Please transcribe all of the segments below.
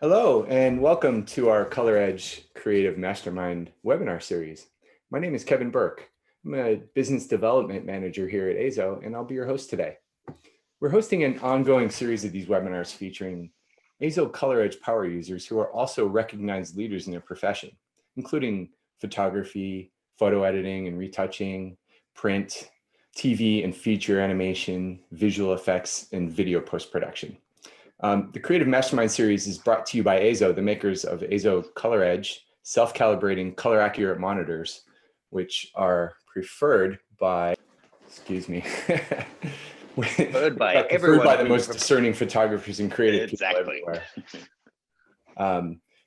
Hello, and welcome to our Color Edge Creative Mastermind webinar series. My name is Kevin Burke. I'm a business development manager here at EIZO, and I'll be your host today. We're hosting an ongoing series of these webinars featuring EIZO Color Edge power users who are also recognized leaders in their profession, including photography, photo editing and retouching, print, TV and feature animation, visual effects, and video post-production. The Creative Mastermind series is brought to you by EIZO, the makers of EIZO Color Edge, self-calibrating color accurate monitors, which are preferred by, excuse me, preferred by the most discerning photographers and creative people everywhere.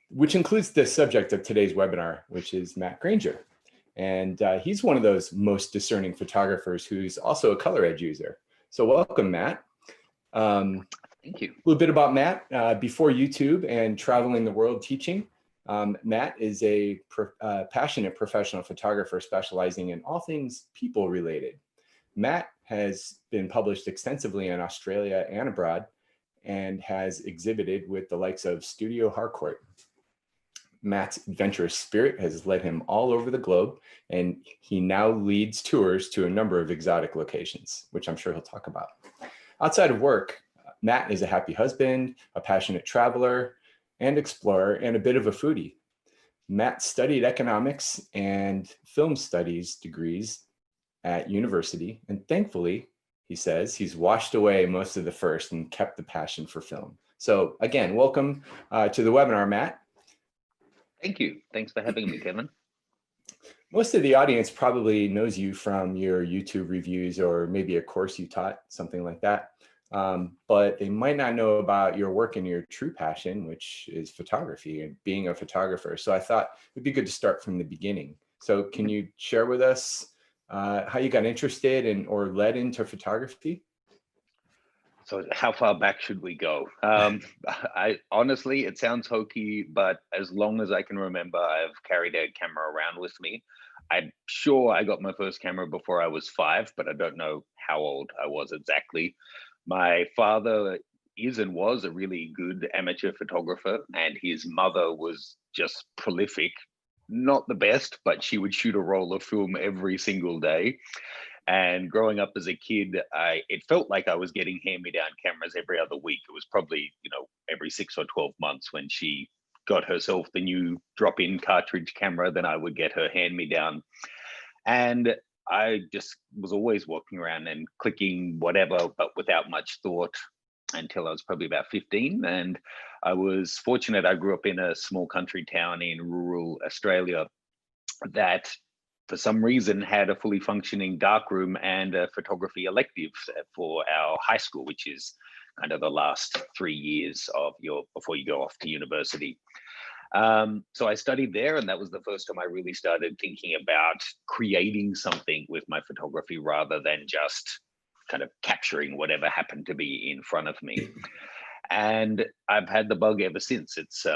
Which includes the subject of today's webinar, which is Matt Granger. And he's one of those most discerning photographers who's also a Color Edge user. So welcome, Matt. Thank you. A little bit about Matt. Before YouTube and traveling the world teaching, Matt is a passionate professional photographer specializing in all things people related. Matt has been published extensively in Australia and abroad and has exhibited with the likes of Studio Harcourt. Matt's adventurous spirit has led him all over the globe, and he now leads tours to a number of exotic locations, which I'm sure he'll talk about. Outside of work, Matt is a happy husband, a passionate traveler and explorer, and a bit of a foodie. Matt studied economics and film studies degrees at university, and thankfully, he says, he's washed away most of the first and kept the passion for film. So again, welcome to the webinar, Matt. Thank you. Thanks for having me, Kevin. Most of the audience probably knows you from your YouTube reviews or maybe a course you taught, something like that. But they might not know about your work and your true passion, which is photography and being a photographer. So I thought it'd be good to start from the beginning. So can you share with us how you got interested in or led into photography? So how far back should we go? I honestly, it sounds hokey, but as long as I can remember, I've carried a camera around with me. I'm sure I got my first camera before I was 5, but I don't know how old I was exactly. My father is and was a really good amateur photographer, and his mother was just prolific. Not the best, but she would shoot a roll of film every single day. And growing up as a kid, it felt like I was getting hand-me-down cameras every other week. It was probably, every 6 or 12 months when she got herself the new drop-in cartridge camera, then I would get her hand-me-down. And I just was always walking around and clicking whatever, but without much thought until I was probably about 15. And I was fortunate. I grew up in a small country town in rural Australia that for some reason had a fully functioning darkroom and a photography elective for our high school, which is kind of the last 3 years of before you go off to university. So I studied there, and that was the first time I really started thinking about creating something with my photography rather than just kind of capturing whatever happened to be in front of me. And I've had the bug ever since. It's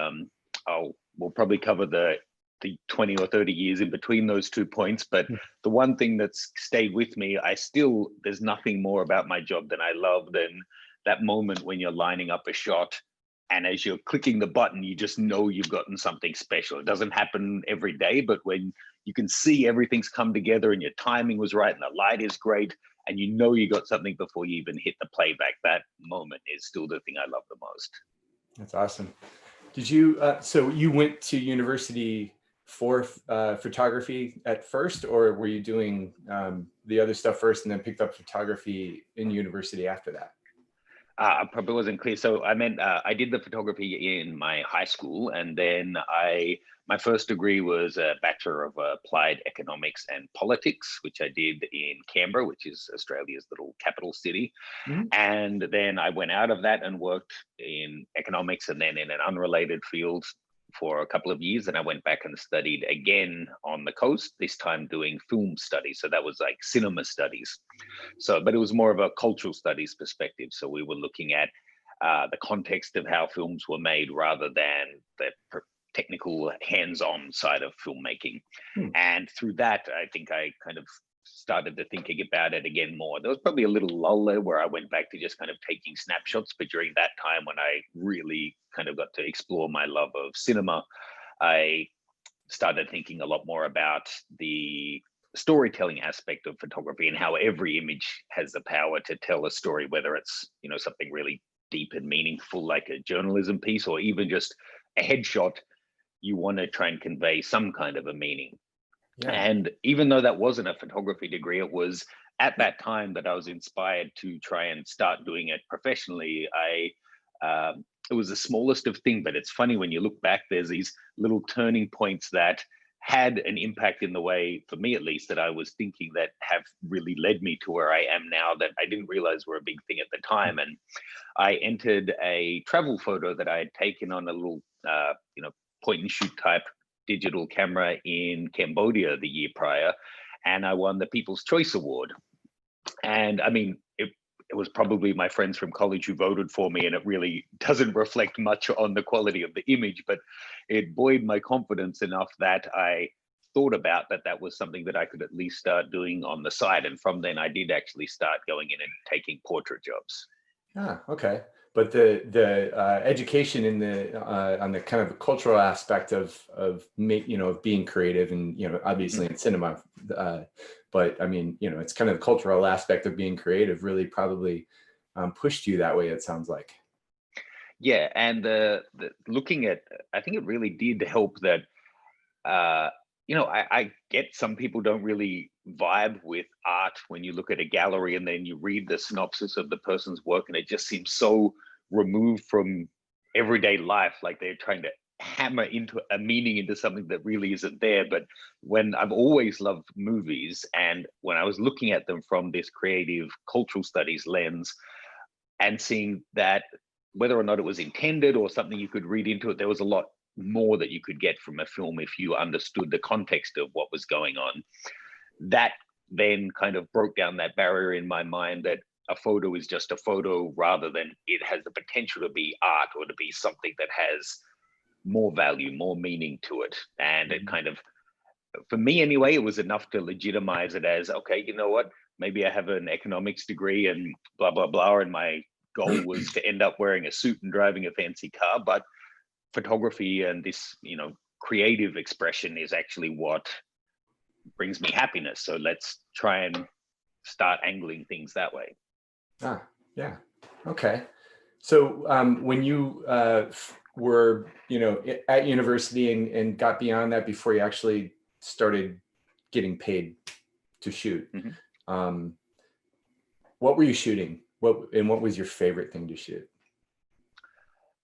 we'll probably cover the 20 or 30 years in between those 2 points, but the one thing that's stayed with me, there's nothing more about my job than I love than that moment when you're lining up a shot, and as you're clicking the button, you just know you've gotten something special. It doesn't happen every day, but when you can see everything's come together and your timing was right and the light is great, and you know you got something before you even hit the playback, that moment is still the thing I love the most. That's awesome. Did you, so you went to university for photography at first, or were you doing the other stuff first and then picked up photography in university after that? I probably wasn't clear. So I meant I did the photography in my high school, and then my first degree was a Bachelor of Applied Economics and Politics, which I did in Canberra, which is Australia's little capital city. Mm-hmm. And then I went out of that and worked in economics, and then in an unrelated field for a couple of years. And I went back and studied again on the coast, this time doing film studies. So that was like cinema studies. But it was more of a cultural studies perspective. So we were looking at the context of how films were made rather than the technical hands-on side of filmmaking. And through that, I think I kind of started to thinking about it again more. There was probably a little lull there where I went back to just kind of taking snapshots. But during that time when I really kind of got to explore my love of cinema, I started thinking a lot more about the storytelling aspect of photography and how every image has the power to tell a story, whether it's, you know, something really deep and meaningful like a journalism piece, or even just a headshot. You want to try and convey some kind of a meaning. Yeah. And even though that wasn't a photography degree, it was at that time that I was inspired to try and start doing it professionally. It was the smallest of things, but it's funny when you look back, there's these little turning points that had an impact in the way, for me at least, that I was thinking that have really led me to where I am now that I didn't realize were a big thing at the time. And I entered a travel photo that I had taken on a little, you know, point and shoot type digital camera in Cambodia the year prior, and I won the People's Choice Award. And I mean, it was probably my friends from college who voted for me, and it really doesn't reflect much on the quality of the image, but it buoyed my confidence enough that I thought about that was something that I could at least start doing on the side. And from then I did actually start going in and taking portrait jobs. Ah, okay. But the education in the on the kind of cultural aspect of you know, of being creative, and, you know, obviously in cinema, but I mean, you know, it's kind of the cultural aspect of being creative really probably pushed you that way, it sounds like. Yeah, and the looking at, I think it really did help that you know, I get some people don't really vibe with art when you look at a gallery and then you read the synopsis of the person's work and it just seems so removed from everyday life, like they're trying to hammer into a meaning into something that really isn't there. But when I've always loved movies, and when I was looking at them from this creative cultural studies lens and seeing that whether or not it was intended or something you could read into it, there was a lot more that you could get from a film if you understood the context of what was going on. That then kind of broke down that barrier in my mind that a photo is just a photo, rather than it has the potential to be art or to be something that has more value, more meaning to it. And it kind of, for me anyway, it was enough to legitimize it as, okay, you know what, maybe I have an economics degree and blah, blah, blah. And my goal was to end up wearing a suit and driving a fancy car. But photography and this, you know, creative expression is actually what brings me happiness. So let's try and start angling things that way. Ah, yeah. Okay. So when you were, you know, at university and got beyond that before you actually started getting paid to shoot, what were you shooting? What was your favorite thing to shoot?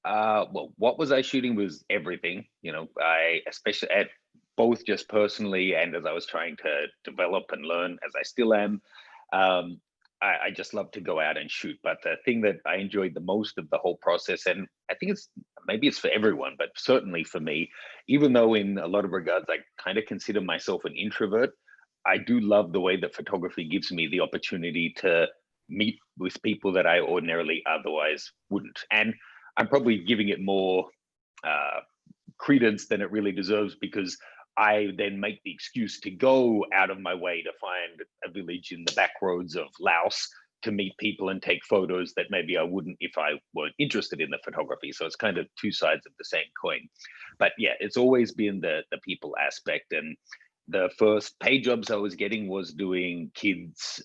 Well, what was I shooting was everything. You know, I, especially at both just personally and as I was trying to develop and learn, as I still am, I just love to go out and shoot. But the thing that I enjoyed the most of the whole process, and I think maybe it's for everyone, but certainly for me, even though in a lot of regards I kind of consider myself an introvert, I do love the way that photography gives me the opportunity to meet with people that I ordinarily otherwise wouldn't. And I'm probably giving it more credence than it really deserves, because I then make the excuse to go out of my way to find a village in the back roads of Laos to meet people and take photos that maybe I wouldn't if I weren't interested in the photography. So it's kind of two sides of the same coin. But yeah, it's always been the people aspect. And the first paid jobs I was getting was doing kids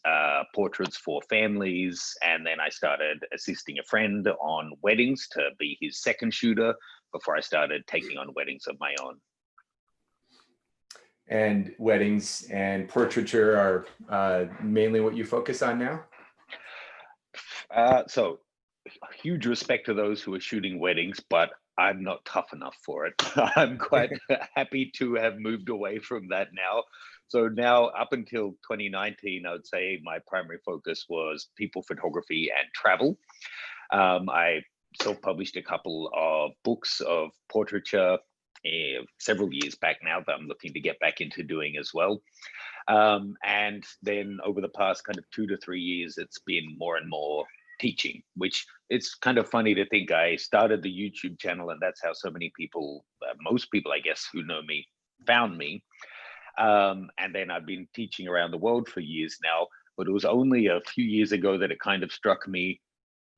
portraits for families, and then I started assisting a friend on weddings to be his second shooter before I started taking on weddings of my own. And weddings and portraiture are mainly what you focus on now? So huge respect to those who are shooting weddings, but I'm not tough enough for it. I'm quite happy to have moved away from that now. So now, up until 2019, I would say my primary focus was people photography and travel. I self-published a couple of books of portraiture several years back now that I'm looking to get back into doing as well. And then over the past kind of 2 to 3 years, it's been more and more teaching, which it's kind of funny to think I started the YouTube channel and that's how so many people, most people, I guess, who know me, found me. And then I've been teaching around the world for years now, but it was only a few years ago that it kind of struck me,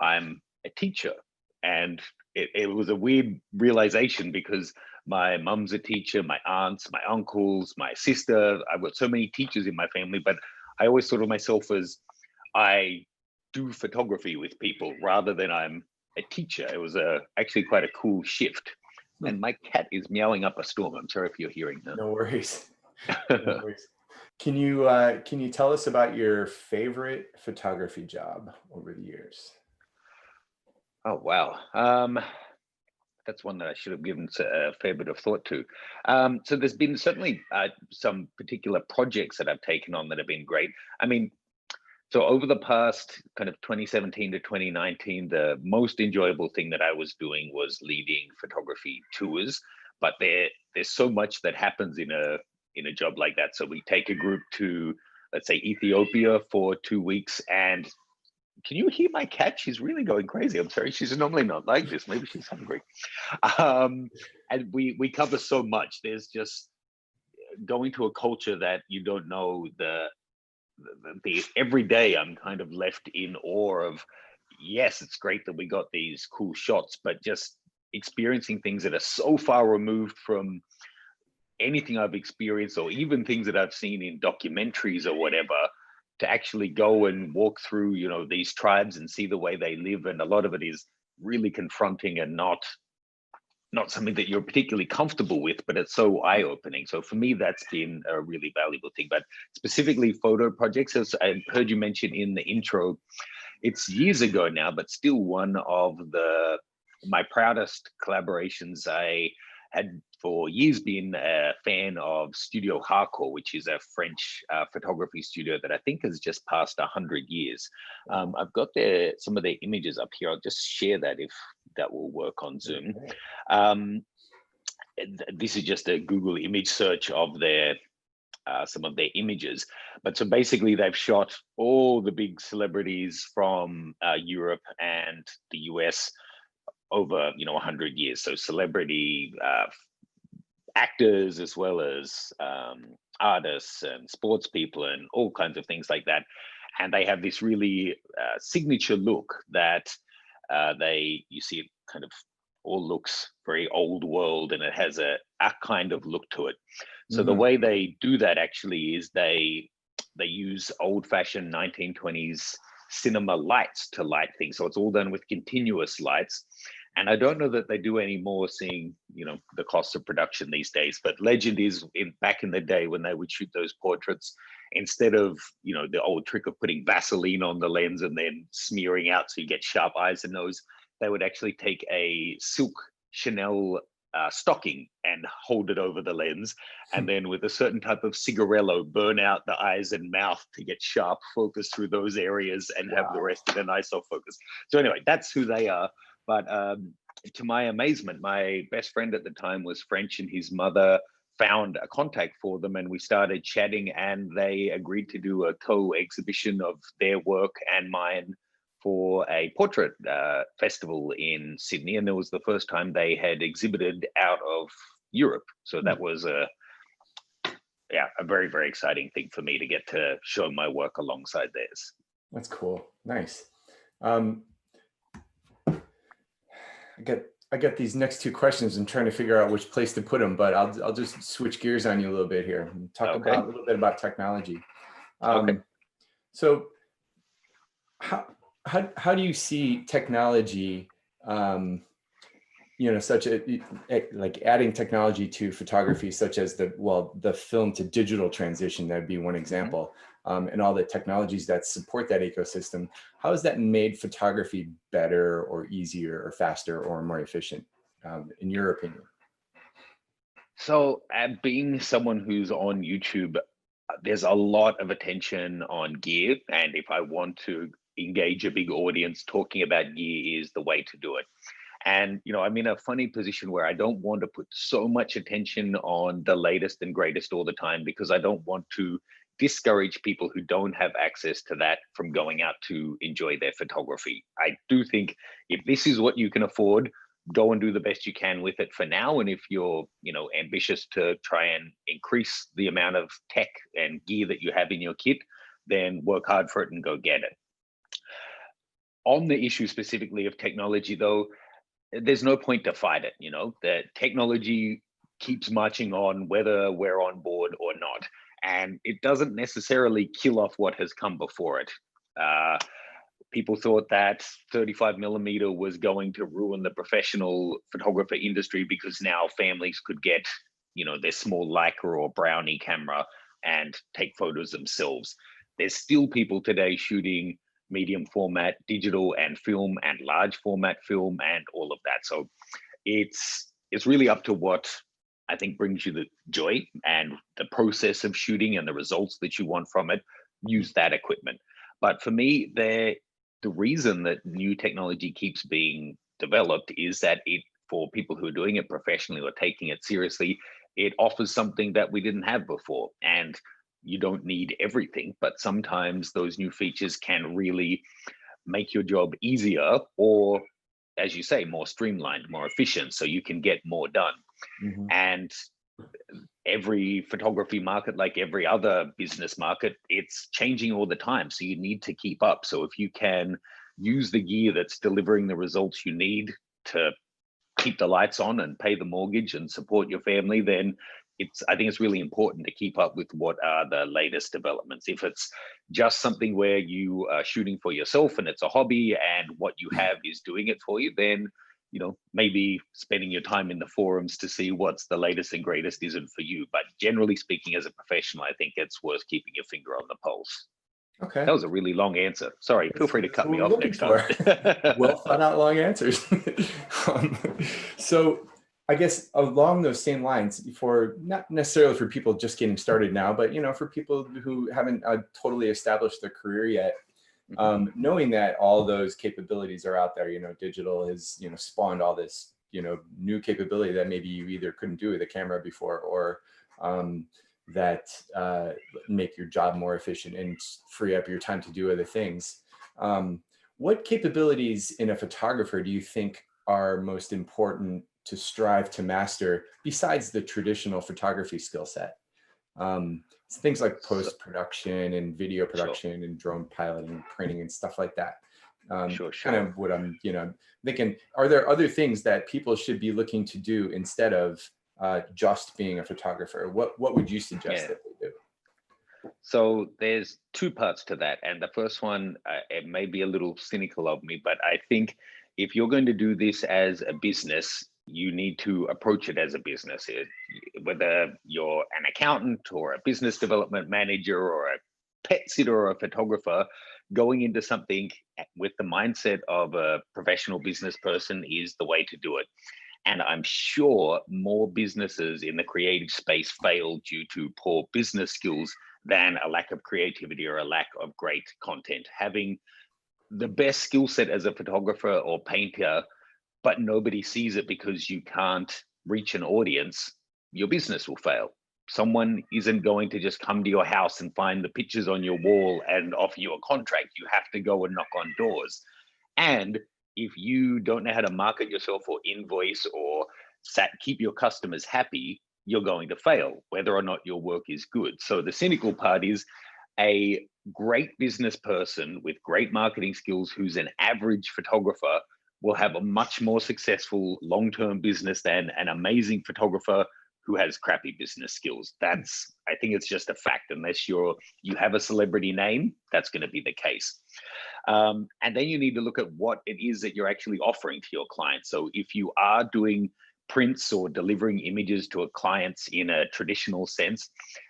I'm a teacher. And it was a weird realization because my mum's a teacher, my aunts, my uncles, my sister, I've got so many teachers in my family, but I always thought of myself as I do photography with people rather than I'm a teacher. It was actually quite a cool shift. And my cat is meowing up a storm. I'm sorry if you're hearing that. No worries. No worries. Can you tell us about your favorite photography job over the years? Oh, wow. That's one that I should have given a fair bit of thought to. So there's been certainly some particular projects that I've taken on that have been great. I mean, so over the past kind of 2017 to 2019, the most enjoyable thing that I was doing was leading photography tours. But there's so much that happens in a job like that. So we take a group to, let's say, Ethiopia for 2 weeks. And can you hear my cat? She's really going crazy. I'm sorry. She's normally not like this. Maybe she's hungry. And we cover so much. There's just going to a culture that you don't know the every day I'm kind of left in awe of. Yes, it's great that we got these cool shots, but just experiencing things that are so far removed from anything I've experienced, or even things that I've seen in documentaries or whatever, to actually go and walk through, these tribes and see the way they live. And a lot of it is really confronting and not something that you're particularly comfortable with, but it's so eye-opening. So for me, that's been a really valuable thing. But specifically photo projects, as I heard you mention in the intro, it's years ago now, but still one of my proudest collaborations. I had for years been a fan of Studio Harcourt, which is a French photography studio that I think has just passed 100 years. I've got some of their images up here. I'll just share that if that will work on Zoom. This is just a Google image search of some of their images. But so basically they've shot all the big celebrities from Europe and the US over 100 years. So celebrity actors as well as artists and sports people and all kinds of things like that. And they have this really signature look that you see it kind of all looks very old world, and it has a kind of look to it. So the way they do that actually is they use old-fashioned 1920s cinema lights to light things. So it's all done with continuous lights. And I don't know that they do any more, seeing the cost of production these days. But legend is, back in the day when they would shoot those portraits, instead of the old trick of putting Vaseline on the lens and then smearing out so you get sharp eyes and nose, they would actually take a silk Chanel stocking and hold it over the lens, and then with a certain type of cigarello burn out the eyes and mouth to get sharp focus through those areas and have the rest in an ISO focus. So anyway, that's who they are. But to my amazement, my best friend at the time was French, and his mother found a contact for them, and we started chatting, and they agreed to do a co-exhibition of their work and mine for a portrait festival in Sydney. And it was the first time they had exhibited out of Europe. So that was a very, very exciting thing for me to get to show my work alongside theirs. That's cool. Nice. I got these next two questions. I'm trying to figure out which place to put them, but I'll just switch gears on you a little bit here and talk about a little bit about technology. So how do you see technology, such like adding technology to photography, such as the film to digital transition? That'd be one example. And all the technologies that support that ecosystem. How has that made photography better or easier or faster or more efficient, in your opinion? So being someone who's on YouTube, there's a lot of attention on gear. And if I want to engage a big audience, talking about gear is the way to do it. And, I'm in a funny position where I don't want to put so much attention on the latest and greatest all the time, because I don't want to discourage people who don't have access to that from going out to enjoy their photography. I do think if this is what you can afford, go and do the best you can with it for now. And if you're, ambitious to try and increase the amount of tech and gear that you have in your kit, then work hard for it and go get it. On the issue specifically of technology, though, there's no point to fight it. That technology keeps marching on whether we're on board or not, and it doesn't necessarily kill off what has come before it. People thought that 35mm was going to ruin the professional photographer industry because now families could get, their small Leica or Brownie camera and take photos themselves. There's still people today shooting medium format digital and film and large format film and all of that. So it's really up to what I think brings you the joy and the process of shooting and the results that you want from it. Use that equipment. But for me, the reason that new technology keeps being developed is that for people who are doing it professionally or taking it seriously, it offers something that we didn't have before. And you don't need everything, but sometimes those new features can really make your job easier, or, as you say, more streamlined, more efficient, so you can get more done. Mm-hmm. And every photography market, like every other business market, it's changing all the time. So you need to keep up. So if you can use the gear that's delivering the results you need to keep the lights on and pay the mortgage and support your family, then I think it's really important to keep up with what are the latest developments. If it's just something where you are shooting for yourself and it's a hobby and what you have is doing it for you, then maybe spending your time in the forums to see what's the latest and greatest isn't for you. But generally speaking, as a professional, I think it's worth keeping your finger on the pulse. Okay. That was a really long answer. Sorry, feel free to cut me off next time. Well thought out long answers. So I guess along those same lines, for not necessarily for people just getting started now, but for people who haven't totally established their career yet, knowing that all those capabilities are out there, digital has spawned all this new capability that maybe you either couldn't do with a camera before, or that make your job more efficient and free up your time to do other things. What capabilities in a photographer do you think are most important to strive to master besides the traditional photography skill set? Things like post-production and video production and drone piloting, printing and stuff like that. Kind of what I'm thinking. Are there other things that people should be looking to do instead of just being a photographer? What would you suggest that they do? So there's two parts to that. And the first one, it may be a little cynical of me, but I think if you're going to do this as a business, you need to approach it as a business. Whether you're an accountant or a business development manager or a pet sitter or a photographer, going into something with the mindset of a professional business person is the way to do it. And I'm sure more businesses in the creative space fail due to poor business skills than a lack of creativity or a lack of great content. Having the best skill set as a photographer or painter, but nobody sees it because you can't reach an audience, your business will fail. Someone isn't going to just come to your house and find the pictures on your wall and offer you a contract. You have to go and knock on doors. And if you don't know how to market yourself or invoice or keep your customers happy, you're going to fail, whether or not your work is good. So the cynical part is a great business person with great marketing skills who's an average photographer will have a much more successful long-term business than an amazing photographer who has crappy business skills. I think it's just a fact. Unless you have a celebrity name, that's going to be the case. And then you need to look at what it is that you're actually offering to your clients. So if you are doing prints or delivering images to a clients in a traditional sense,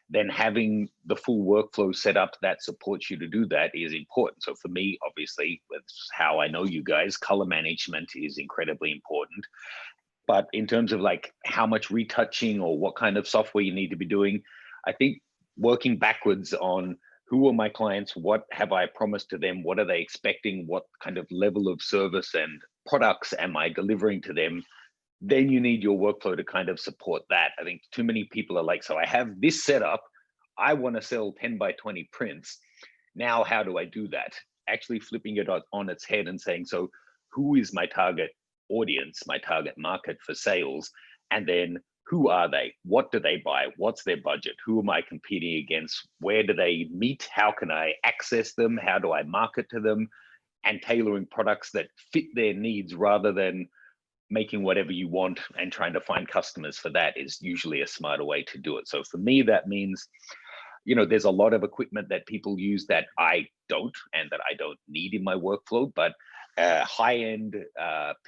then having the full workflow set up that supports you to do that is important. So for me, obviously, that's how I know you guys, color management is incredibly important. But in terms of like how much retouching or what kind of software you need to be doing, I think working backwards on who are my clients, what have I promised to them, what are they expecting, what kind of level of service and products am I delivering to them, then you need your workflow to kind of support that. I think too many people are like, so I have this set up, I want to sell 10 by 20 prints. Now, how do I do that? Actually flipping it on its head and saying, so who is my target audience, my target market for sales, and then who are they? What do they buy? What's their budget? Who am I competing against? Where do they meet? How can I access them? How do I market to them? And tailoring products that fit their needs rather than making whatever you want and trying to find customers for that is usually a smarter way to do it. So for me, that means, there's a lot of equipment that people use that I don't and that I don't need in my workflow, but high-end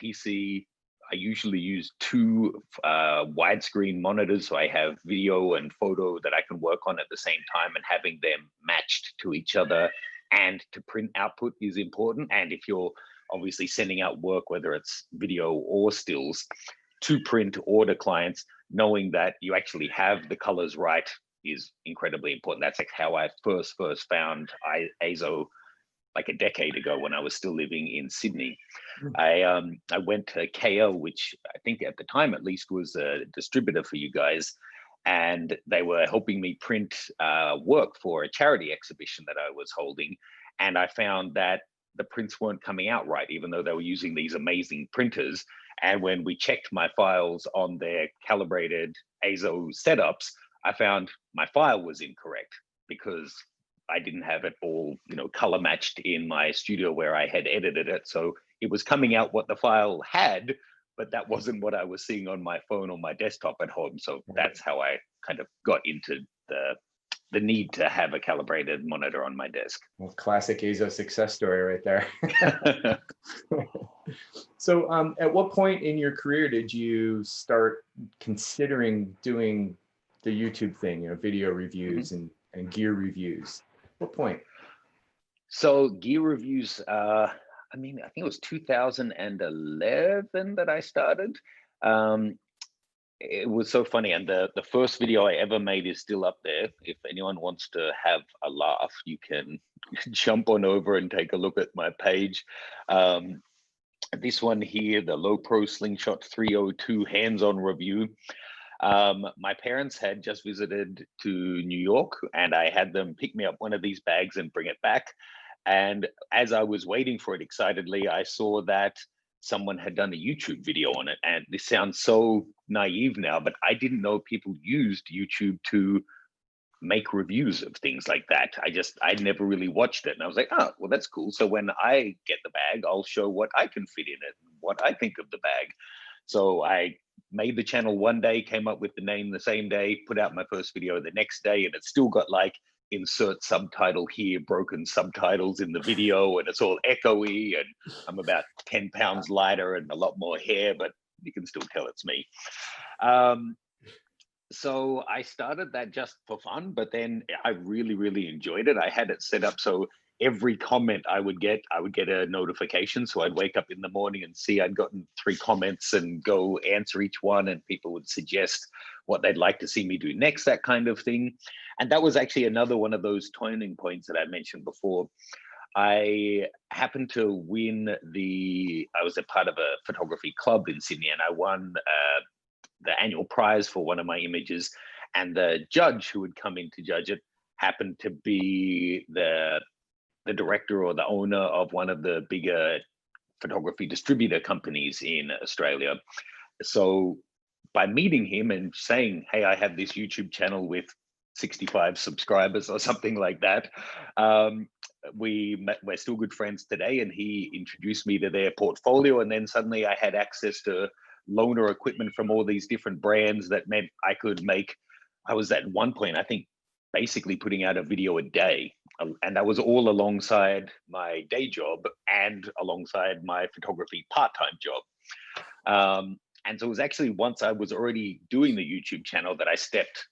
PC, I usually use 2 widescreen monitors, so I have video and photo that I can work on at the same time, and having them matched to each other and to print output is important. And if you're obviously sending out work, whether it's video or stills, to print or to clients, knowing that you actually have the colors right is incredibly important. That's like how I first found EIZO like a decade ago when I was still living in Sydney. I went to KL, which I think at the time at least was a distributor for you guys, and they were helping me print work for a charity exhibition that I was holding. And I found that the prints weren't coming out right, even though they were using these amazing printers. And when we checked my files on their calibrated EIZO setups, I found my file was incorrect because I didn't have it all, color matched in my studio where I had edited it. So it was coming out what the file had, but that wasn't what I was seeing on my phone or my desktop at home. So that's how I kind of got into the need to have a calibrated monitor on my desk. Well, classic EIZO success story right there. So at what point in your career did you start considering doing the YouTube thing, video reviews and gear reviews? What point? So gear reviews, I think it was 2011 that I started. It was so funny. And the first video I ever made is still up there. If anyone wants to have a laugh, you can jump on over and take a look at my page. This one here, the Low Pro Slingshot 302 hands-on review. My parents had just visited to New York, and I had them pick me up one of these bags and bring it back. And as I was waiting for it excitedly, I saw that someone had done a YouTube video on it. And this sounds so naive now, but I didn't know people used YouTube to make reviews of things like that. I'd never really watched it. And I was like, oh, well, that's cool. So when I get the bag, I'll show what I can fit in it, what I think of the bag. So I made the channel one day, came up with the name the same day, put out my first video the next day, and it's still got like insert subtitle here, broken subtitles in the video, and it's all echoey, and I'm about 10 pounds lighter and a lot more hair, but you can still tell it's me. So I started that just for fun, but then I really, really enjoyed it. I had it set up so every comment I would get a notification. So I'd wake up in the morning and see I'd gotten 3 comments and go answer each one, and people would suggest what they'd like to see me do next, that kind of thing. And that was actually another one of those turning points that I mentioned before. I happened to win I was a part of a photography club in Sydney, and I won the annual prize for one of my images. And the judge who would come in to judge it happened to be the director or the owner of one of the bigger photography distributor companies in Australia. So by meeting him and saying, hey, I have this YouTube channel with 65 subscribers or something like that, we're still good friends today, and he introduced me to their portfolio. And then suddenly I had access to loaner equipment from all these different brands that meant I was at one point, I think, basically putting out a video a day. And that was all alongside my day job and alongside my photography part-time job. And so it was actually once I was already doing the YouTube channel that I stepped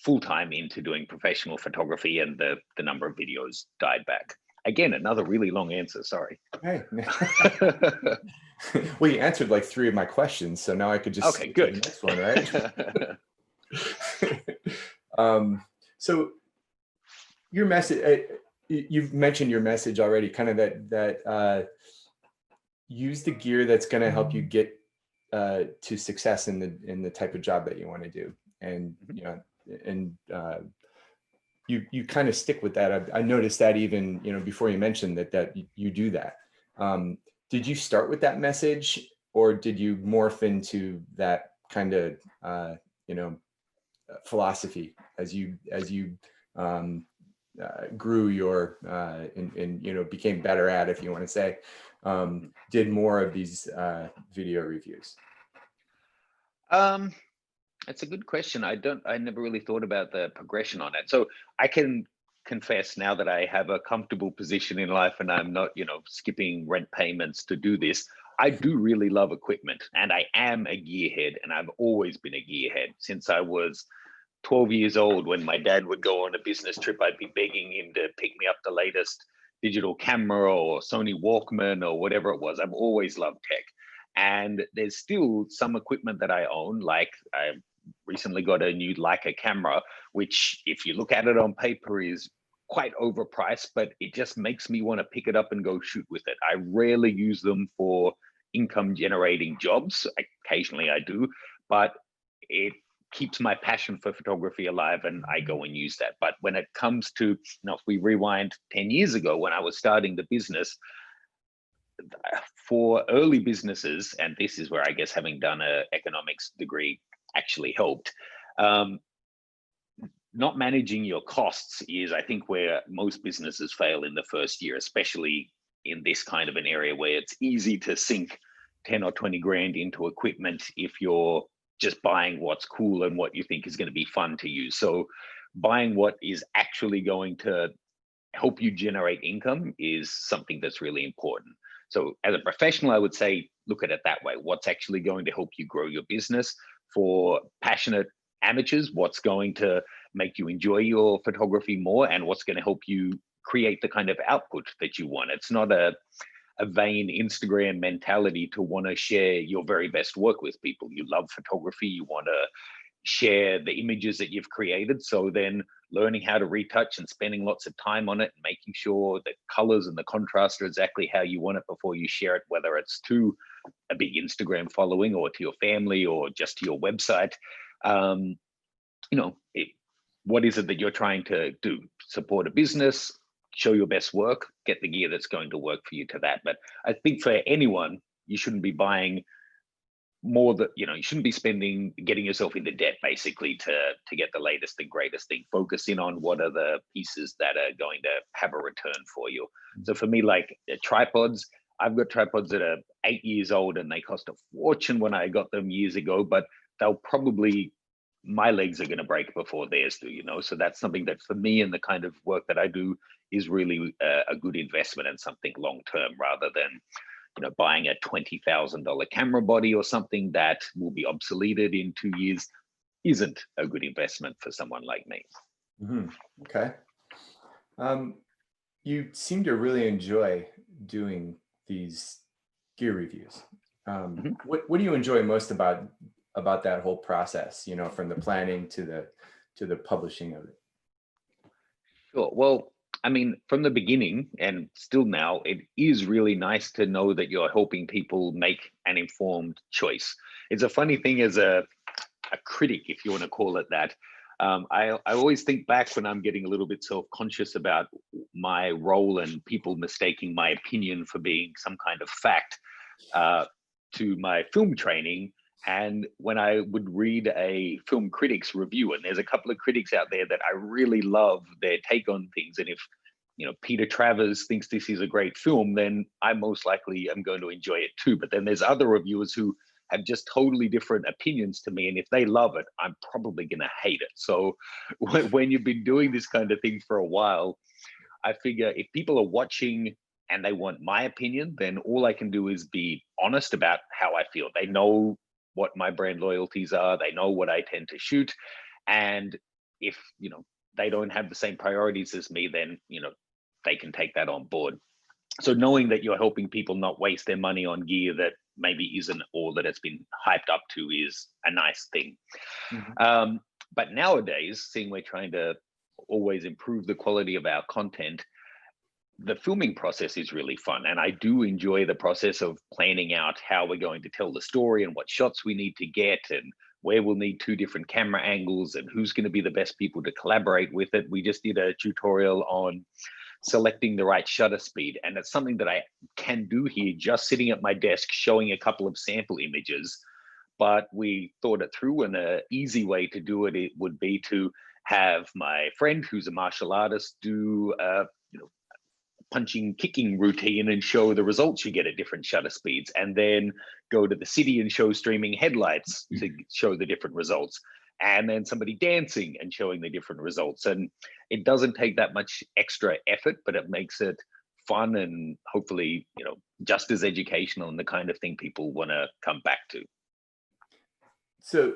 full-time into doing professional photography, and the number of videos died back. Again, another really long answer, sorry. Hey. Well, you answered like 3 of my questions, so now I could just okay, good. the next one, right? So your message, you've mentioned your message already, kind of that use the gear that's going to help you get to success in the type of job that you want to do, and you kind of stick with that. I noticed that even before you mentioned that you do that. Did you start with that message or did you morph into that kind of, you know, philosophy as you grew your, and, you know, became better at, if you want to say, did more of these video reviews? It's a good question. I never really thought about the progression on it. So I can confess now that I have a comfortable position in life and I'm not, you know, skipping rent payments to do this. I do really love equipment, and I am a gearhead, and I've always been a gearhead since I was 12 years old. When my dad would go on a business trip, I'd be begging him to pick me up the latest digital camera or Sony Walkman or whatever it was. I've always loved tech. And there's still some equipment that I own, like I recently got a new Leica camera, which if you look at it on paper is quite overpriced, but it just makes me want to pick it up and go shoot with it. I rarely use them for income generating jobs. Occasionally I do, but it keeps my passion for photography alive, and I go and use that. But when it comes to, you know, if we rewind 10 years ago when I was starting the business, for early businesses, and this is where I guess having done an economics degree actually helped, not managing your costs is, I think, where most businesses fail in the first year, especially in this kind of an area where it's easy to sink 10 or 20 grand into equipment if you're just buying what's cool and what you think is going to be fun to use. So buying what is actually going to help you generate income is something that's really important. So as a professional, I would say, look at it that way. What's actually going to help you grow your business? For passionate amateurs, what's going to make you enjoy your photography more, and what's going to help you create the kind of output that you want? It's not a vain Instagram mentality to want to share your very best work with people. You love photography, you want to share the images that you've created. So then learning how to retouch and spending lots of time on it and making sure the colors and the contrast are exactly how you want it before you share it, whether it's to a big Instagram following or to your family or just to your website. You know, what is it that you're trying to do? Support a business, show your best work, get the gear that's going to work for you to that. But I think for anyone, you shouldn't be buying more that, you know, you shouldn't be getting yourself into debt basically to get the latest and greatest thing. Focus in on what are the pieces that are going to have a return for you. So for me, like tripods, I've got tripods that are 8 years old and they cost a fortune when I got them years ago, but they'll probably, my legs are going to break before theirs do, you know? So that's something that for me and the kind of work that I do is really a good investment and something long-term, rather than, you know, buying a $20,000 camera body or something that will be obsoleted in 2 years isn't a good investment for someone like me. Mm-hmm. Okay. You seem to really enjoy doing these gear reviews. What do you enjoy most about that whole process, you know, from the planning to the publishing of it? Sure. Well, I mean, from the beginning and still now, it is really nice to know that you're helping people make an informed choice. It's a funny thing as a critic, if you want to call it that. I always think back when I'm getting a little bit self-conscious about my role and people mistaking my opinion for being some kind of fact, to my film training. And when I would read a film critic's review, and there's a couple of critics out there that I really love their take on things. And if, you know, Peter Travers thinks this is a great film, then I most likely am going to enjoy it too. But then there's other reviewers who have just totally different opinions to me. And if they love it, I'm probably going to hate it. So when you've been doing this kind of thing for a while, I figure if people are watching and they want my opinion, then all I can do is be honest about how I feel. They know what my brand loyalties are. They know what I tend to shoot. And if, you know, they don't have the same priorities as me, then, you know, they can take that on board. So knowing that you're helping people not waste their money on gear that maybe isn't all that it's been hyped up to is a nice thing. Mm-hmm. But nowadays, seeing we're trying to always improve the quality of our content, the filming process is really fun. And I do enjoy the process of planning out how we're going to tell the story and what shots we need to get and where we'll need 2 different camera angles and who's going to be the best people to collaborate with it. We just did a tutorial on selecting the right shutter speed. And it's something that I can do here, just sitting at my desk, showing a couple of sample images. But we thought it through, and an easy way to do it, it would be to have my friend who's a martial artist do a punching, kicking routine and show the results you get at different shutter speeds, and then go to the city and show streaming headlights to show the different results, and then somebody dancing and showing the different results. And it doesn't take that much extra effort, but it makes it fun and hopefully, just as educational and the kind of thing people want to come back to. So,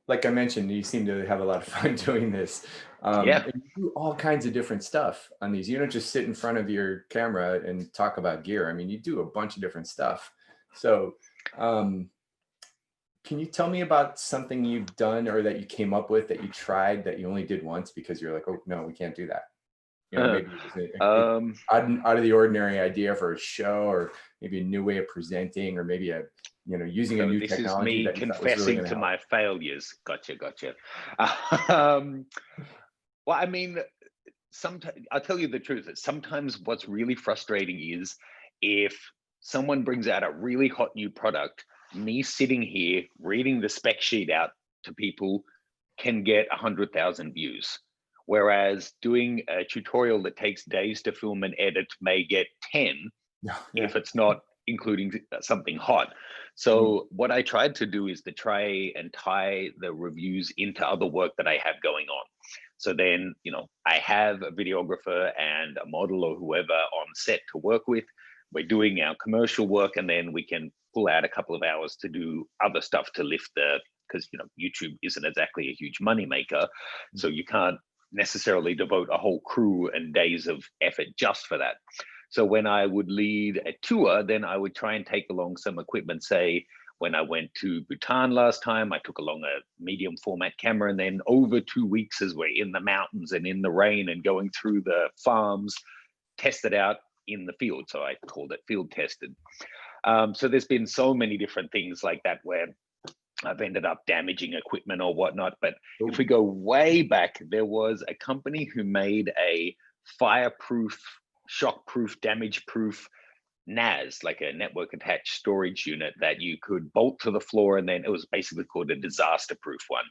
like I mentioned, you seem to have a lot of fun doing this. Yeah. And you do all kinds of different stuff on these. You don't just sit in front of your camera and talk about gear. I mean, you do a bunch of different stuff. So, can you tell me about something you've done or that you came up with that you tried that you only did once because you're like, oh, no, we can't do that? Maybe it was out of the ordinary idea for a show, or maybe a new way of presenting, or maybe using a new technology. This is me confessing to my failures. Gotcha. Well, I mean, sometimes I'll tell you the truth. Sometimes what's really frustrating is if someone brings out a really hot new product, me sitting here reading the spec sheet out to people can get 100,000 views. Whereas doing a tutorial that takes days to film and edit may get 10 if it's not including something hot. So what I tried to do is to try and tie the reviews into other work that I have going on. So then, I have a videographer and a model or whoever on set to work with. We're doing our commercial work, and then we can pull out a couple of hours to do other stuff to lift because YouTube isn't exactly a huge money maker. So you can't necessarily devote a whole crew and days of effort just for that. So when I would lead a tour, then I would try and take along some equipment. Say, when I went to Bhutan last time, I took along a medium format camera, and then over 2 weeks as we're in the mountains and in the rain and going through the farms, tested out in the field. So I called it field tested. So there's been so many different things like that where I've ended up damaging equipment or whatnot. But if we go way back, there was a company who made a fireproof, shockproof, damage-proof NAS, like a network attached storage unit that you could bolt to the floor, and then it was basically called a disaster-proof one.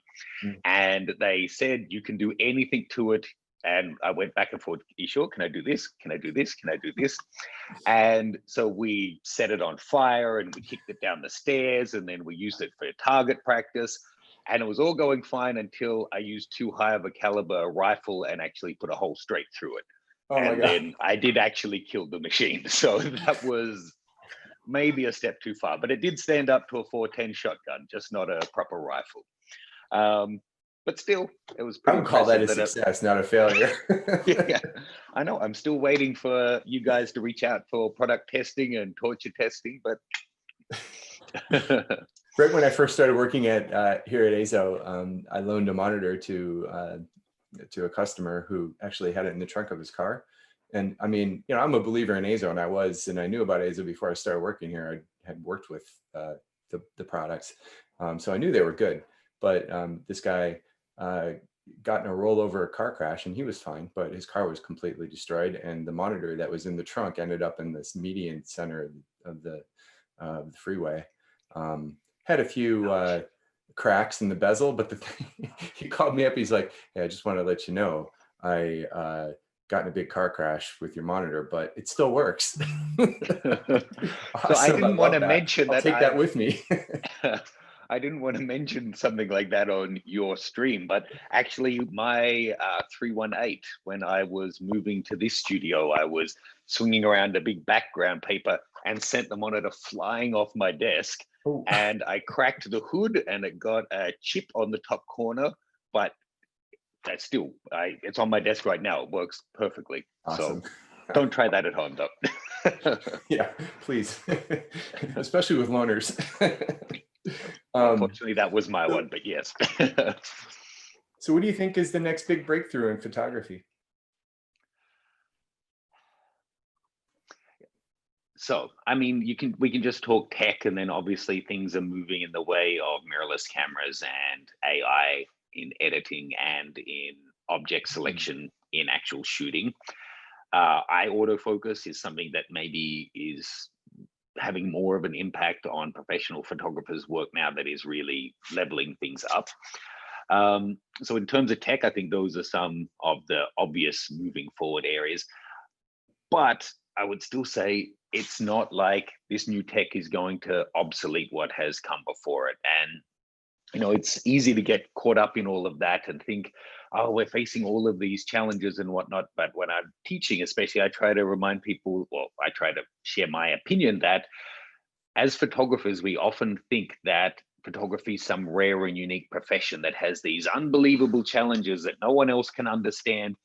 And they said you can do anything to it. And I went back and forth, are you sure? Can I do this? Can I do this? Can I do this? And so we set it on fire and we kicked it down the stairs, and then we used it for target practice. And it was all going fine until I used too high of a caliber rifle and actually put a hole straight through it. And then I did actually kill the machine. So that was maybe a step too far, but it did stand up to a 410 shotgun, just not a proper rifle. But still, it was pretty. I would call that a success, not a failure. Yeah, I know. I'm still waiting for you guys to reach out for product testing and torture testing, but. Right when I first started working here at EIZO, I loaned a monitor to a customer who actually had it in the trunk of his car. And I mean, I'm a believer in EIZO, and I knew about EIZO before I started working here. I had worked with the products, so I knew they were good. But this guy got in a rollover car crash, and he was fine, but his car was completely destroyed, and the monitor that was in the trunk ended up in this median center of the freeway. Had a few cracks in the bezel, but the thing, he called me up. He's like, "Hey, I just want to let you know I got in a big car crash with your monitor, but it still works." Awesome. So I didn't want to mention that. I'll take that with me. I didn't want to mention something like that on your stream, but actually my 318, when I was moving to this studio, I was swinging around a big background paper and sent the monitor flying off my desk. Ooh. And I cracked the hood and it got a chip on the top corner, but that's still, it's on my desk right now. It works perfectly. Awesome. So don't try that at home though. Yeah, please. Especially with loaners. Unfortunately, that was my one, but yes. So what do you think is the next big breakthrough in photography? So, I mean, we can just talk tech, and then obviously things are moving in the way of mirrorless cameras and AI in editing and in object selection in actual shooting. eye autofocus is something that maybe is having more of an impact on professional photographers' work now, that is really leveling things up. So in terms of tech, I think those are some of the obvious moving forward areas. But I would still say it's not like this new tech is going to obsolete what has come before it. And it's easy to get caught up in all of that and think, oh, we're facing all of these challenges and whatnot. But when I'm teaching, especially, I try to remind people, well, I try to share my opinion that as photographers, we often think that photography is some rare and unique profession that has these unbelievable challenges that no one else can understand.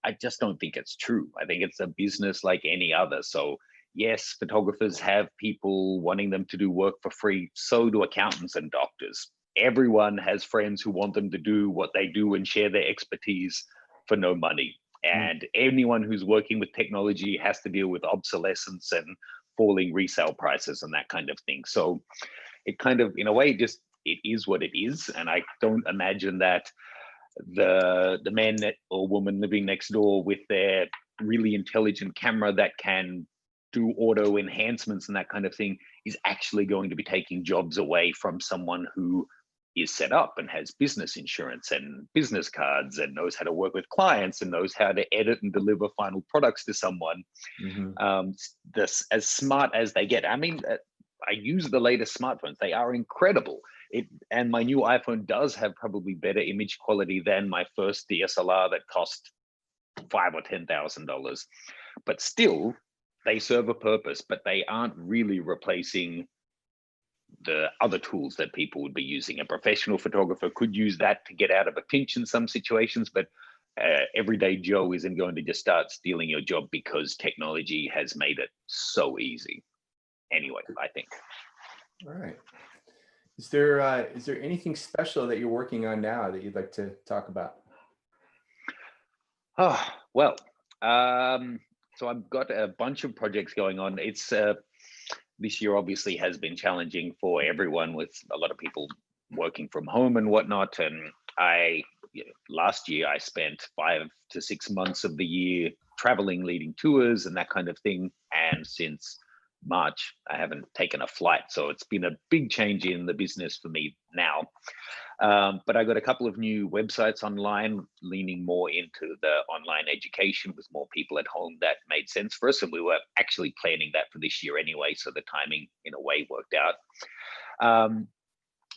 I just don't think it's true. I think it's a business like any other. So yes, photographers have people wanting them to do work for free. So do accountants and doctors. Everyone has friends who want them to do what they do and share their expertise for no money. And anyone who's working with technology has to deal with obsolescence and falling resale prices and that kind of thing. So it kind of, in a way, just it is what it is. And I don't imagine that the man or woman living next door with their really intelligent camera that can do auto enhancements and that kind of thing is actually going to be taking jobs away from someone who is set up and has business insurance and business cards and knows how to work with clients and knows how to edit and deliver final products to someone. This, as smart as they get. I mean, I use the latest smartphones. They are incredible. And my new iPhone does have probably better image quality than my first DSLR that cost $5,000 or $10,000. But still, they serve a purpose, but they aren't really replacing the other tools that people would be using. A professional photographer could use that to get out of a pinch in some situations, but everyday Joe isn't going to just start stealing your job because technology has made it so easy. Anyway, I think. All right. Is there anything special that you're working on now that you'd like to talk about? Oh, well, so I've got a bunch of projects going on. It's this year obviously has been challenging for everyone, with a lot of people working from home and whatnot. And last year I spent 5 to 6 months of the year traveling, leading tours and that kind of thing. And since March, I haven't taken a flight. So it's been a big change in the business for me now. But I got a couple of new websites online, leaning more into the online education with more people at home. That made sense for us. And we were actually planning that for this year anyway. So the timing in a way worked out.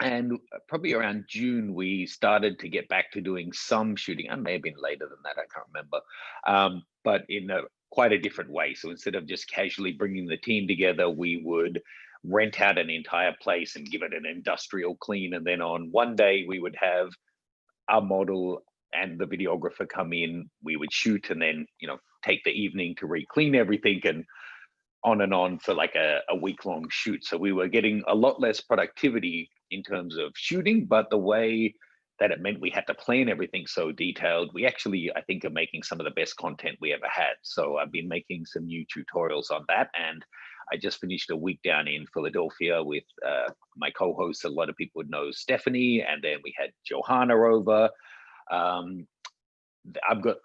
And probably around June, we started to get back to doing some shooting. I may have been later than that, I can't remember. But in quite a different way. So instead of just casually bringing the team together, we would rent out an entire place and give it an industrial clean. And then on one day, we would have our model and the videographer come in, we would shoot, and then, take the evening to re-clean everything, and on for like a week-long shoot. So we were getting a lot less productivity in terms of shooting, but the way that it meant we had to plan everything so detailed, we actually, I think, are making some of the best content we ever had. So I've been making some new tutorials on that, and I just finished a week down in Philadelphia with my co-host. A lot of people would know Stephanie, and then we had Johanna over. I've got,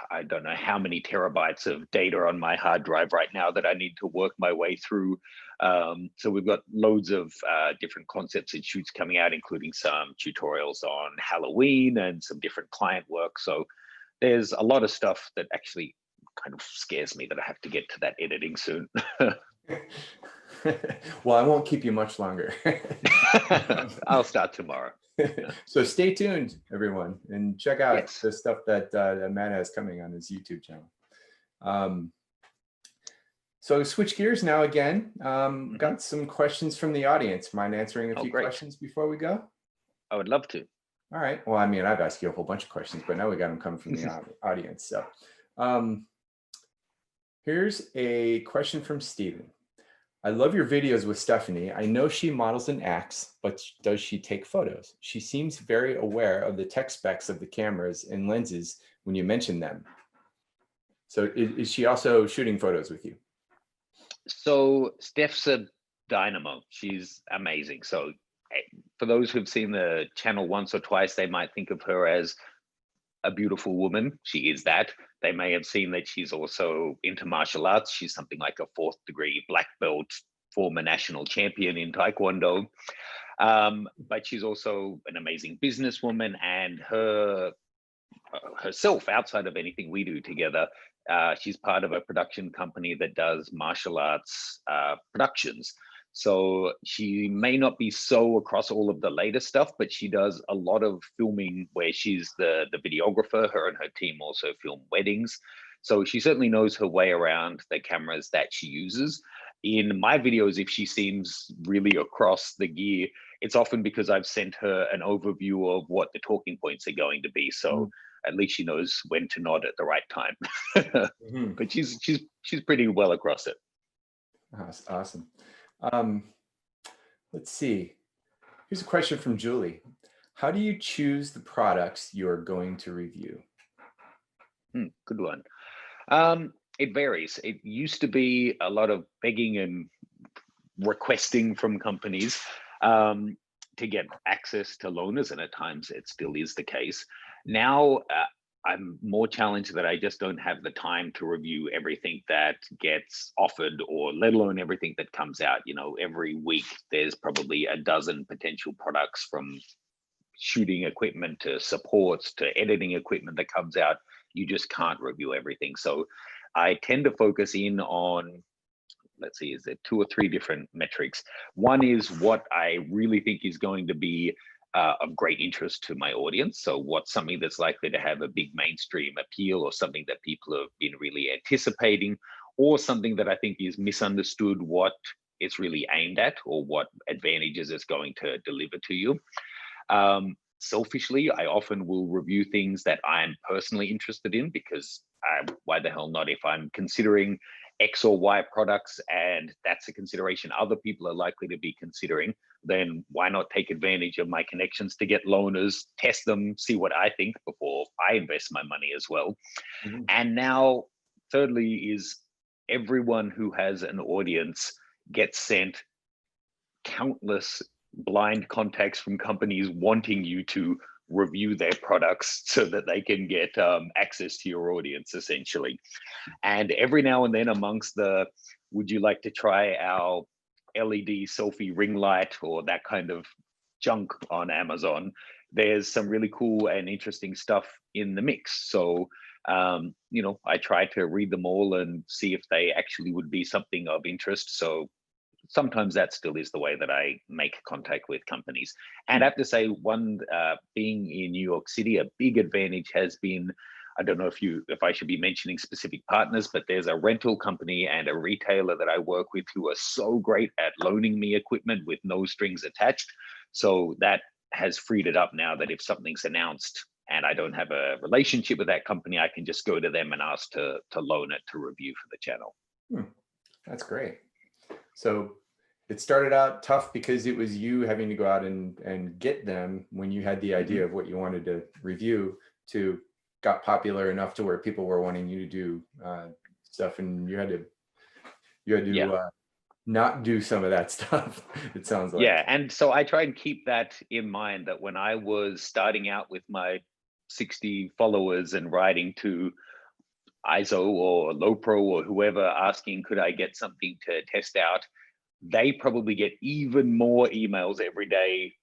I don't know how many terabytes of data on my hard drive right now that I need to work my way through. So we've got loads of different concepts and shoots coming out, including some tutorials on Halloween and some different client work. So there's a lot of stuff that actually kind of scares me that I have to get to that editing soon. Well, I won't keep you much longer. I'll start tomorrow. So stay tuned, everyone, and check out Yes. the stuff that Matt has coming on his YouTube channel. So switch gears now again. Got some questions from the audience. Mind answering a few questions before we go? I would love to. All right. Well, I mean, I've asked you a whole bunch of questions, but now we got them coming from the audience. So here's a question from Steven. I love your videos with Stephanie. I know she models and acts, but does she take photos? She seems very aware of the tech specs of the cameras and lenses when you mention them. So is she also shooting photos with you? So Steph's a dynamo. She's amazing. So for those who've seen the channel once or twice, they might think of her as a beautiful woman. She is that. They may have seen that she's also into martial arts. She's something like a 4th degree black belt, former national champion in Taekwondo. But she's also an amazing businesswoman, and herself, outside of anything we do together, she's part of a production company that does martial arts productions. So she may not be so across all of the latest stuff, but she does a lot of filming where she's the videographer. Her and her team also film weddings. So she certainly knows her way around the cameras that she uses. In my videos, if she seems really across the gear, it's often because I've sent her an overview of what the talking points are going to be. So at least she knows when to nod at the right time. But she's pretty well across it. That's awesome. Let's see. Here's a question from Julie. How do you choose the products you're going to review? Good one. It varies. It used to be a lot of begging and requesting from companies to get access to loaners, and at times it still is the case. Now I'm more challenged that I just don't have the time to review everything that gets offered, or let alone everything that comes out. You know, every week there's probably a dozen potential products, from shooting equipment to supports to editing equipment that comes out. You just can't review everything. So I tend to focus in on, let's see, is there 2 or 3 different metrics. One is what I really think is going to be of great interest to my audience. So what's something that's likely to have a big mainstream appeal, or something that people have been really anticipating, or something that I think is misunderstood what it's really aimed at, or what advantages it's going to deliver to you. Selfishly, I often will review things that I'm personally interested in, because why the hell not? If I'm considering X or Y products and that's a consideration other people are likely to be considering, then why not take advantage of my connections to get loaners, test them, see what I think before I invest my money as well. And now, thirdly, is everyone who has an audience gets sent countless blind contacts from companies wanting you to review their products so that they can get access to your audience, essentially. And every now and then, amongst the, would you like to try our LED selfie ring light, or that kind of junk on Amazon, there's some really cool and interesting stuff in the mix. So you know, I try to read them all and see if they actually would be something of interest. So sometimes that still is the way that I make contact with companies. And I have to say, one, being in New York City, a big advantage has been, I don't know if I should be mentioning specific partners, but there's a rental company and a retailer that I work with who are so great at loaning me equipment with no strings attached. So that has freed it up now, that if something's announced and I don't have a relationship with that company, I can just go to them and ask to loan it to review for the channel. That's great. So it started out tough because it was you having to go out and get them when you had the idea of what you wanted to review, to got popular enough to where people were wanting you to do stuff, and you had to not do some of that stuff, it sounds like. Yeah, and so I try and keep that in mind, that when I was starting out with my 60 followers and writing to EIZO or Lowpro or whoever asking, could I get something to test out, they probably get even more emails every day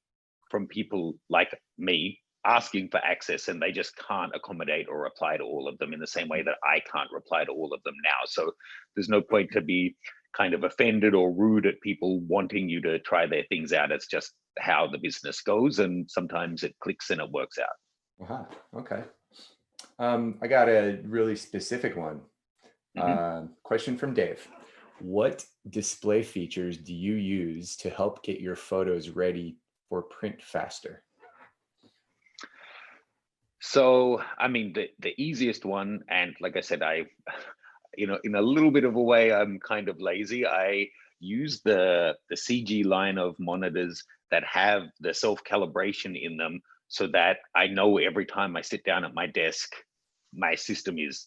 from people like me asking for access, and they just can't accommodate or reply to all of them in the same way that I can't reply to all of them now. So there's no point to be kind of offended or rude at people wanting you to try their things out. It's just how the business goes, and sometimes it clicks and it works out. Okay. I got a really specific one. Question from Dave. What display features do you use to help get your photos ready for print faster? So, I mean, the easiest one, and like I said, in a little bit of a way, I'm kind of lazy. I use the CG line of monitors that have the self-calibration in them, so that I know every time I sit down at my desk, my system is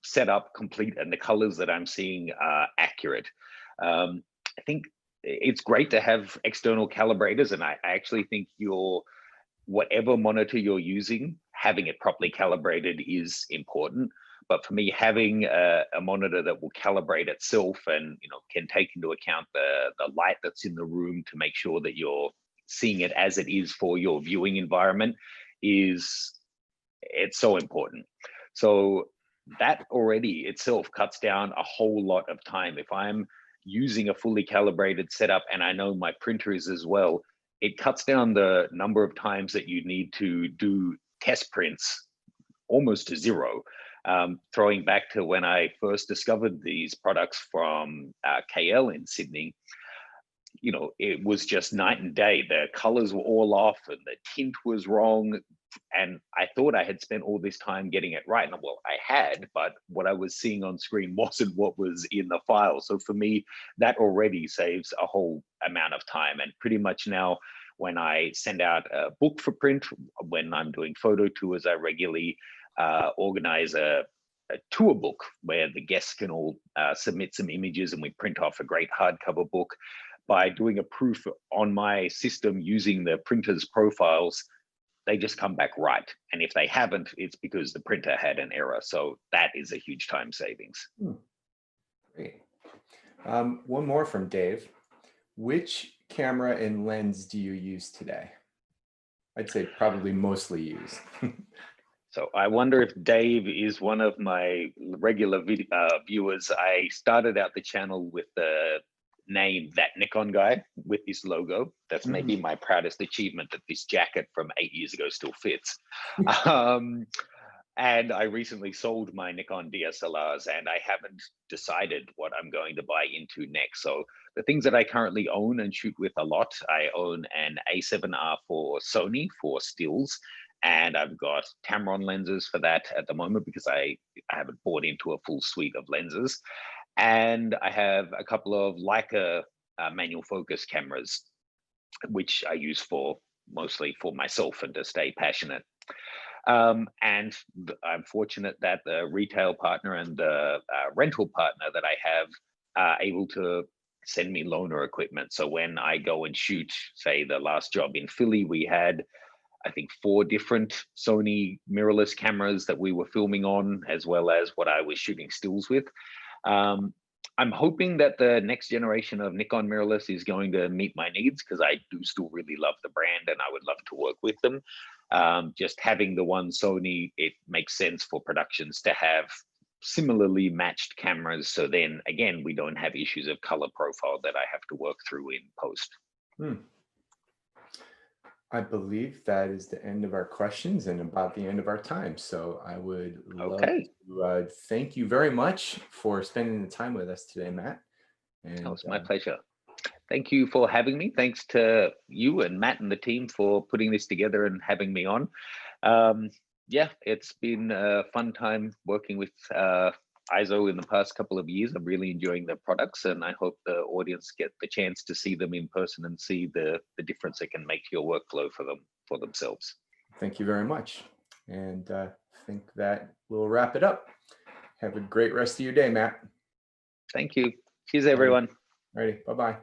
set up, complete, and the colors that I'm seeing are accurate. I think it's great to have external calibrators, and I actually think whatever monitor you're using having it properly calibrated is important. But for me, having a monitor that will calibrate itself and can take into account the light that's in the room to make sure that you're seeing it as it is for your viewing environment it's so important. So that already itself cuts down a whole lot of time. If I'm using a fully calibrated setup and I know my printer is as well, it cuts down the number of times that you need to do test prints almost to zero. Throwing back to when I first discovered these products from KL in Sydney, it was just night and day. The colors were all off and the tint was wrong. And I thought I had spent all this time getting it right. And well, I had, but what I was seeing on screen wasn't what was in the file. So for me, that already saves a whole amount of time. And pretty much now, when I send out a book for print, when I'm doing photo tours, I regularly organize a tour book where the guests can all submit some images and we print off a great hardcover book. By doing a proof on my system using the printer's profiles, they just come back right. And if they haven't, it's because the printer had an error. So that is a huge time savings. Great. One more from Dave. Which camera and lens do you use today? I'd say probably mostly use. So I wonder if Dave is one of my regular viewers. I started out the channel with the name That Nikon Guy with this logo. That's maybe my proudest achievement, that this jacket from 8 years ago still fits. And I recently sold my Nikon DSLRs and I haven't decided what I'm going to buy into next. So the things that I currently own and shoot with a lot, I own an A7R for Sony for stills. And I've got Tamron lenses for that at the moment because I haven't bought into a full suite of lenses. And I have a couple of Leica manual focus cameras, which I use mostly for myself and to stay passionate. And I'm fortunate that the retail partner and the rental partner that I have are able to send me loaner equipment. So when I go and shoot, say the last job in Philly, we had, I think, 4 different Sony mirrorless cameras that we were filming on, as well as what I was shooting stills with. I'm hoping that the next generation of Nikon mirrorless is going to meet my needs because I do still really love the brand and I would love to work with them. Just having the one Sony, it makes sense for productions to have similarly matched cameras. So then again, we don't have issues of color profile that I have to work through in post. I believe that is the end of our questions and about the end of our time. So I would love to thank you very much for spending the time with us today, Matt. And, it was my pleasure. Thank you for having me. Thanks to you and Matt and the team for putting this together and having me on. Yeah, it's been a fun time working with EIZO in the past couple of years. I'm really enjoying the products and I hope the audience get the chance to see them in person and see the difference it can make to your workflow for themselves. Thank you very much. And I think that we'll wrap it up. Have a great rest of your day, Matt. Thank you. Cheers, everyone. Alrighty, bye-bye.